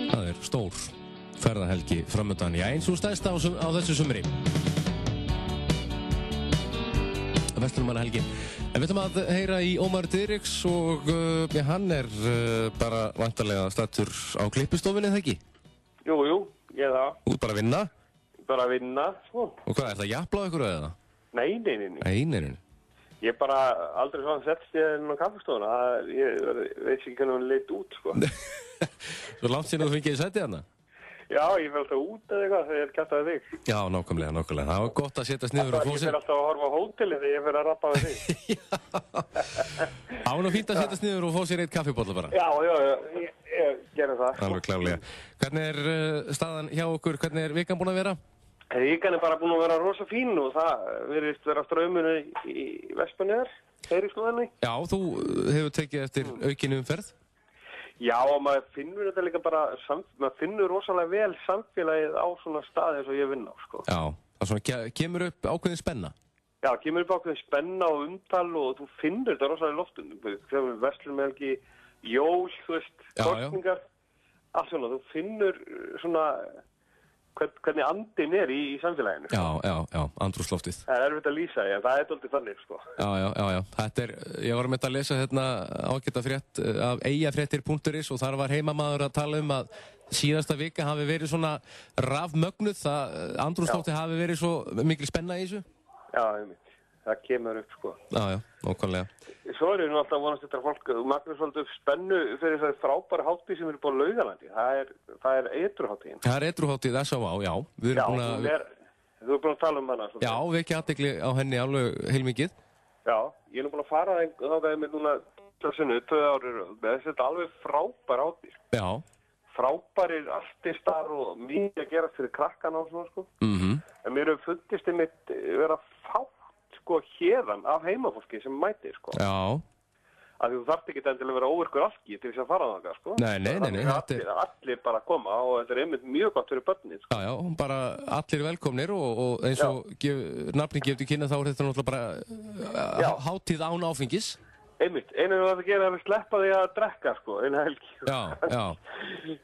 Það stór ferðahelgi framöndan. Já, eins og stærsta á þessu sumri. Verslunarmannahelgi. En við ætlum að heyra í Ómar Diðriks og hann bara vantarlega staddur á klippustofunni, eða ekki? Jú, ég það. Þú ert bara að vinna? Bara að vinna, sko. Og hvað, það japla á ykkur eða? Nei. Ég bara aldrei svona settst ég inn á kaffestofuna. Ég veit ekki hvernig hún leit út, sko. Svo langt síðan þú fengið í sæti hana? Já, ég fer alltaf út eða eitthvað þegar ég kæftaði þig. Já, nákvæmlega. Það var gott að setjast niður og fá sér. Ég fer alltaf að horfa á hótelið þegar ég fer að rappa við þig. Já. Það var nú fínt að setjast niður og fá sér eitt kaffibolla bara. Já, ég gerði það. Alveg klárlega. Hvernig staðan hjá okkur? Hvernig vikan búin að vera? Vikan bara búin að vera rosa fín og það virðist vera strauminu í Vestmanni Eiríksnúðinni. Já, þú hefur tekið eftir aukinni umferð. Já, og maður finnur þetta líka bara, maður finnur rosalega vel samfélagið á svona staði eins og ég vinn á, sko. Já, það svona kemur upp ákveðin spenna. Já, kemur upp ákveðin spenna og umtal og þú finnur þetta rosalega í loftinu. Þegar við verslunarmannahelgi, jól, þú veist, kosningar, allt svona, þú finnur svona hvernig andinn í samfélaginu. Já, andrúmsloftið. Það erfitt að lýsa, en það dálítið þannig, sko. Já. Þetta ég var með að lesa ágæta frétt af eyjafréttir.is og þar var heimamaður að tala um að síðasta vika hafi verið svona rafmögnuð, andrúmsloftið hafi verið svo mikil spenna í þessu. Já, það kemur upp, sko. Já, nákvæmlega. Svo nú alltaf vonast þetta fólk, magnur svolítið upp spennu fyrir þessari frábæra hátíð sem búin á Laugalandi. Það edruhátíðin. Það edruhátíð S.A.V. Já. Þú er búin að tala um hana. Já, við ekki athygli á henni alveg heilmikið. Já, ég er búin að fara þá með núna 2 ári. Þetta er alveg frábær hátíð. Já. Frábærir artistar og mikið að gera fyrir krakkana og svona, sko. En mér hefur fundist einmitt vera fátt hérðan af heimafólki sem mætir, sko. Já. Að þú þarft ekki endilega að vera óvirkur alki til þess að fara þangað, sko. Nei. Allir bara koma og þetta einmitt mjög gott fyrir börnin, sko. Já, bara allir velkomnir og eins og nafni gefur til kynna þá þetta náttúrulega bara hátíð án áfengis. Einmitt, einu það að gera er að sleppa því að drekka, sko, eina helgi. Já.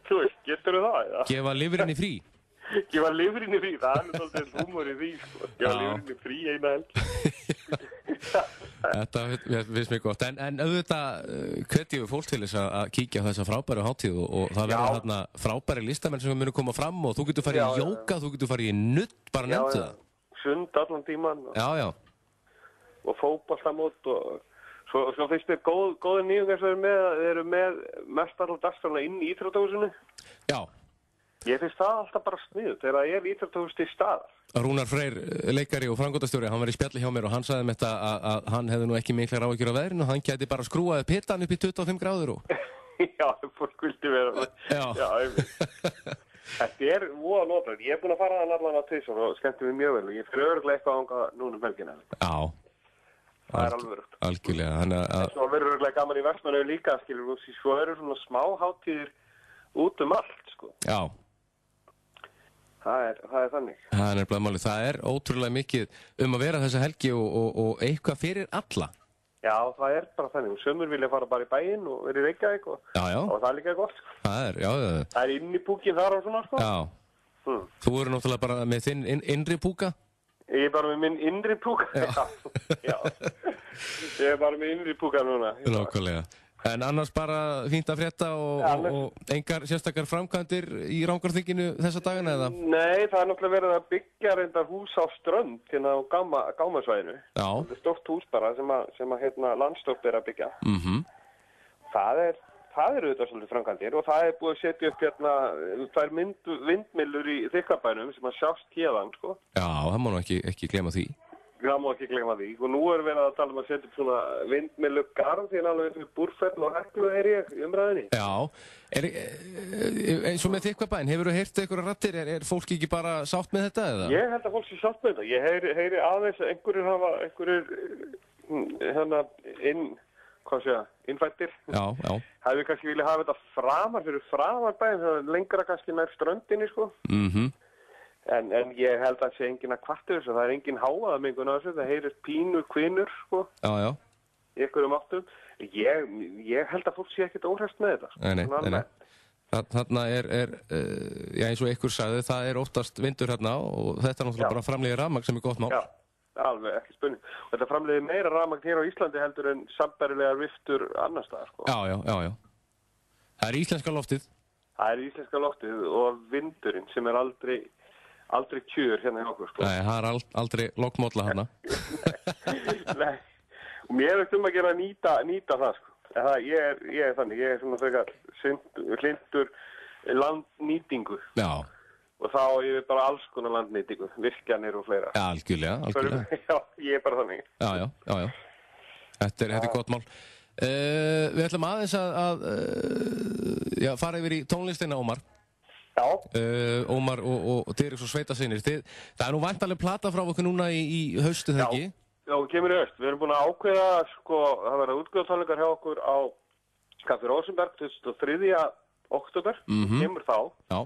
Þú veist, getur þú það, eða? Gefa lifrinni frí. Gefa lifrinni frí, það svolítið húmor í því, sko. Gefa lifrinni frí eina helgi. Þetta finnst mér gott. En auðvitað hvetjum við fólk til þess að kíkja á þessa frábæru hátíð og það verður þarna frábæri listamenn sem munu koma fram og þú getur farið í jóga, þú getur farið í nudd, bara nefndu það. Sund allan tíman. Já. Og fótboltamót og svo finnst mér góði nýjungar sem eru með mestarall dagskránna inn í íþróttahúsinu. Já. Ég finnst það alltaf bara sniðugt þegar það er íþróttahús til staðar. Rúnar Freyr, leikari og framkvæmdastjóri, hann var í spjalli hjá mér og hann sagði mér að hann hefði nú ekki miklar áhyggjur af veðrinu og hann gæti bara skrúaði pitan upp í 25 gráður og... Já, fólk vildi vera... Já, þetta voða notalegt. Ég búin að fara það allan á tvisvar og skemmti mig mjög vel og ég fyrir örugglega eitthvað ánga núna helgina. Já. Það alveg verið. Algjörlega. Svo verður örugglega gaman í Vestmannaeyjum líka, skilur, og svo eru svona smá hátíðir út allt, sko. Já. Það er þannig. Það er nefnilega málið. Það er ótrúlega mikið að vera þessa helgi og eitthvað fyrir alla. Já, það er bara þannig. Sumir vilja fara bara í bæinn og vera í Reykjavík og það er líka gott. Það er inn í púkinn þar og svona, sko. Já. Þú eru náttúrulega bara með þinn innri púka? Ég er bara með minn innri púka. Já. Ég er bara með innri púka núna. Nákvæmlega. En annars bara fínt að frétta og engar sérstakar framkvæmdir í Rangárþinginu þessa dagana eða? Nei, það er náttúrulega verið að byggja reyndar hús á Strönd hérna á Gámasvæðinu. Já. Það er stórt hús bara sem að Landstótt er að byggja. Það er auðvitað svolítið framkvæmdir og það er búið að setja upp hérna tvær vindmyllur í Þykkvabænum sem að sjást hérðan, sko. Já, það má nú ekki gleyma því. Það má ekki gleyma því. Og nú erum við að tala um að setja upp svona vindmyllugarð því alveg við Búrfell og Heklu í umræðinni. Já. Eins og með Þykkvabæn, hefur þú heyrt einhverja raddir? Er fólk ekki bara sátt með þetta eða? Ég held að fólk sé sátt með þetta. Ég heyri aðeins að innfættir. Já. Hefur kannski viljað hafa þetta framar bæinn, lengra kannski nær ströndinni, sko. En ég held að það sé enginn að kvarta þessu, það er enginn hávaðamengun á þessu, það heyrir pínu kvinur, sko. Já. Í einhverjum áttum. Ég held að fólk sé ekkert óhrest með þetta. Nei. Þarna já, eins og ykkur sagði, það oftast vindur hérna og þetta náttúrulega bara framleiðir rafmagn sem gott mál. Já, alveg, ekki spurning. Og þetta framleiðir meira rafmagn hér á Íslandi heldur en sambærilegar viftur annars staðar, sko. Já. Það íslenska loftið. Það íslenska loftið og vindurinn sem aldrei kjör hérna hjá okkur, sko. Nei, það aldrei lokkmódla hérna. Nei, og mér að gera að nýta það, sko. Ég þannig, ég svona frekar hlindur landnýtingu. Já. Og þá ég bara alls konar landnýtingu, virkjanir og fleira. Já, algjörlega. Já, ég bara þannig. Já. Þetta er gott mál. Við ætlum aðeins að fara yfir í tónlistina, Ómar. Já. Ómar og Dyrriks og Sveitasynir. Það nú væntanleg plata frá okkur núna í haustu, þegar ekki? Já, kemur í haust. Við erum búin að ákveða, sko, það verða útgöðutónleikar hjá okkur á Kaffi Rosenberg 23. október, kemur þá. Já.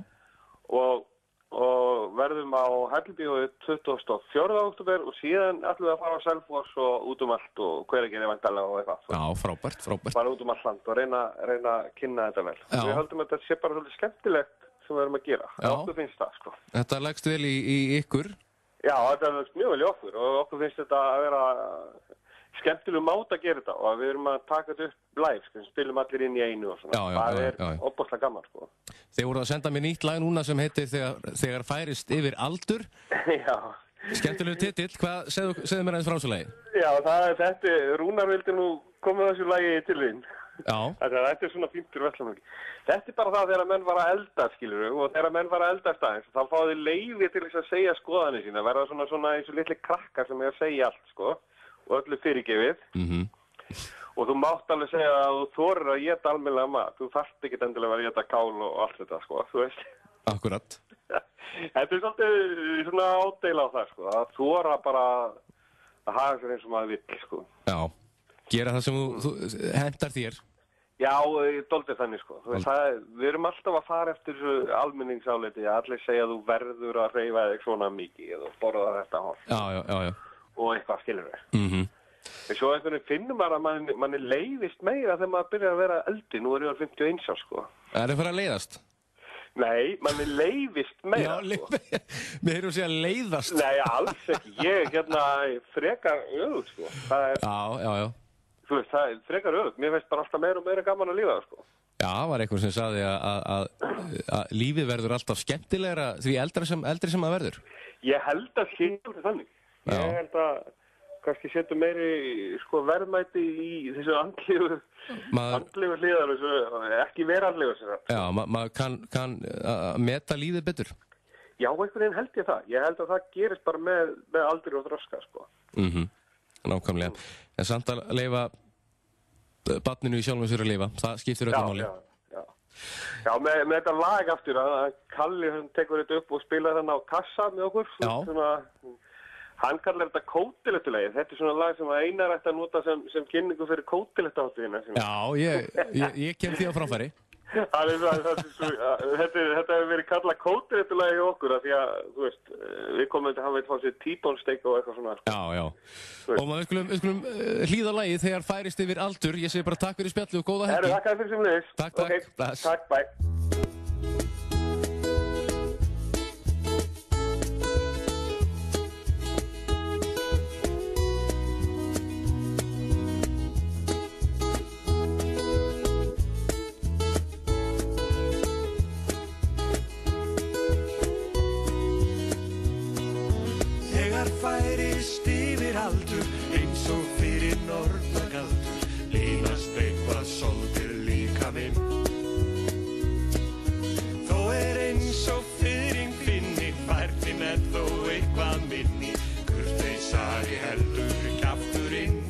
Og verðum á Hellubíói 24. október og síðan ætlum við að fara á Selfoss og út allt og Hveragerði væntanlega og eitthvað. Já, frábært. Bara út allt land og reyna að kynna þetta vel. Já. Við höldum að þetta sé bara svolítið skemmtilegt sem við erum að gera. Já. Okkur finnst það, sko. Þetta leggst vel í ykkur. Já, þetta leggst mjög vel í okkur og okkur finnst þetta að vera skemmtileg máta að gera þetta og við erum að taka þetta upp live, sko, spilum allir inn í einu og svona. Það opaslega gaman, sko. Þeir voru að senda mér nýtt lag núna sem heitir Þegar færist yfir aldur. Já. Skemmtilegu titill, hvað segðu mér aðeins frá þessu lagi? Já, þetta Rúnar vildi nú koma þessu lagi til þín. Já. Þetta svona fíntur vettlamöggi. Þetta bara það þegar menn var að elda, skilur og þegar menn var að elda staðins, þá fáðu þið leyfi til þess að segja skoðanir sína, verða svona eins og litli krakkar sem að segja allt, sko, og öllu fyrirgefið. Og þú mátt alveg segja að þú þorir að éta almennilega mat. Þú þarft ekki endilega að vera að éta kál og allt þetta, sko, þú veist. Akkurat. Þetta svolítið svona ádeila á það, sko, að þora bara að hafa sér eins og maður vill, sko. Já, gera það sem þú hentar þér. Já, dálítið þannig, sko. Við erum alltaf að fara eftir þessu almenningsáliti, að allir segja að þú verður að hreyfa þig svona mikið og borða þetta hálf. Já. Og eitthvað skilur við. En svo einhvern veginn finnum maður að manni leiðist meira þegar maður byrjar að vera eldi. Nú ég 51 árs, sko. Það farið að leiðast? Nei, manni leiðist meira, sko. Mér erum að segja leiðast. Nei, alls ekki. Ég frekar öðugt, sko. Já. Þú veist, það frekar öðugt. Mér finnst bara alltaf meira og meira gaman að lífa það, sko. Já, var eitthvað sem sagði að lífið verður alltaf skemmtilegra því eldri sem það verður. Ég held að skilja þannig. Ég held að kannski setja meiri verðmæti í þessu andlegu hliðar, ekki veraldlegu. Já, maður kann meta lífið betur. Já, einhvern veginn held ég það. Ég held að það gerist bara með aldri og þroska, sko. Nákvæmlega. En samt að leyfa barninu í sjálfum sér að lifa, það skiptir öllu máli. Já, með þetta lag aftur, að Kalli tekur þetta upp og spilar þannig á kassa með okkur. Svona, hann kallar þetta kótilettulegi. Þetta er svona lag sem Einar ætti að nota sem kynningu fyrir kótilettaháttíðina. Já, ég kem því á framfæri. Þetta hefur verið kallað kótilettulegi í okkur af því að, þú veist, við komum til að hafa eitthvað sér T-bone steak og eitthvað svona. Já. Og við skulum hlýða lagið þegar færist yfir aldur. Ég segi bara takk fyrir spjallu og góða helgi. Takk fyrir sem leiðis. Takk. Takk, bye. Færist yfir aldur eins og fyrir norðagaldur línast eitthvað svolítið líka minn þó eins og fyrir finni færði með þó eitthvað minni kurteisari heldur kjafturinn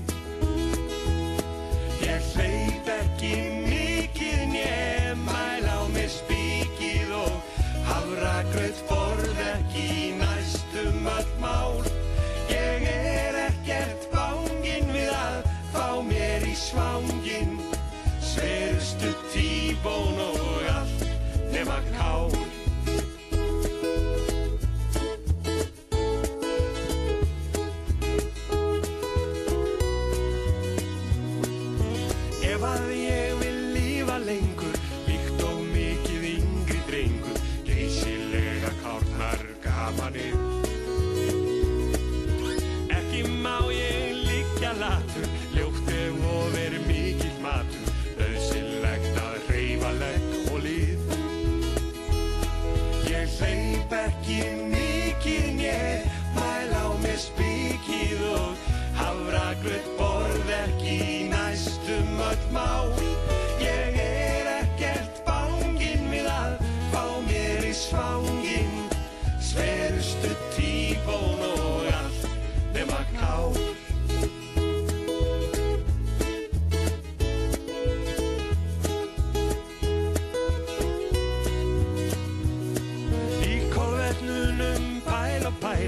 ég hleyp ekki mikið nema á mig spikið og hafragraut borð ekki næstum öll mál Ég ekkert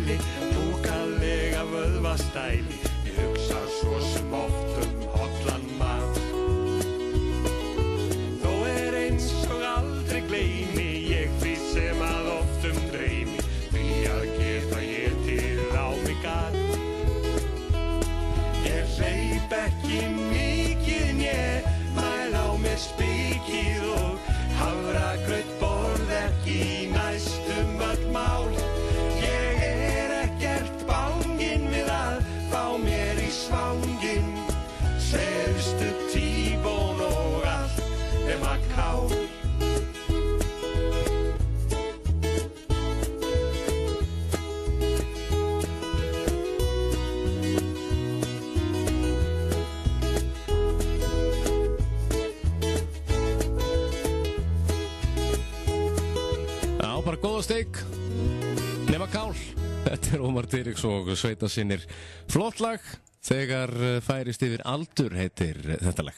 hæli, búkalega vöðvastæli. Ég hugsa svo sem oft hollan mat. Þó eins og aldrei gleymi ég því sem að oft dreymi, því að geta ég til á mig gat. Ég hleyp ekki mikið né mæl á mér spikið og hafragraut borð ekki næstum öll mál. Ég ekkert banginn við að fá mér í svanginn, sefstu tíbón og allt nema kál. Bara góða steik nema kál. Þetta Ómar Dýriks og Sveitasynnir. Flott lag. Þegar færist yfir aldur heitir þetta lag.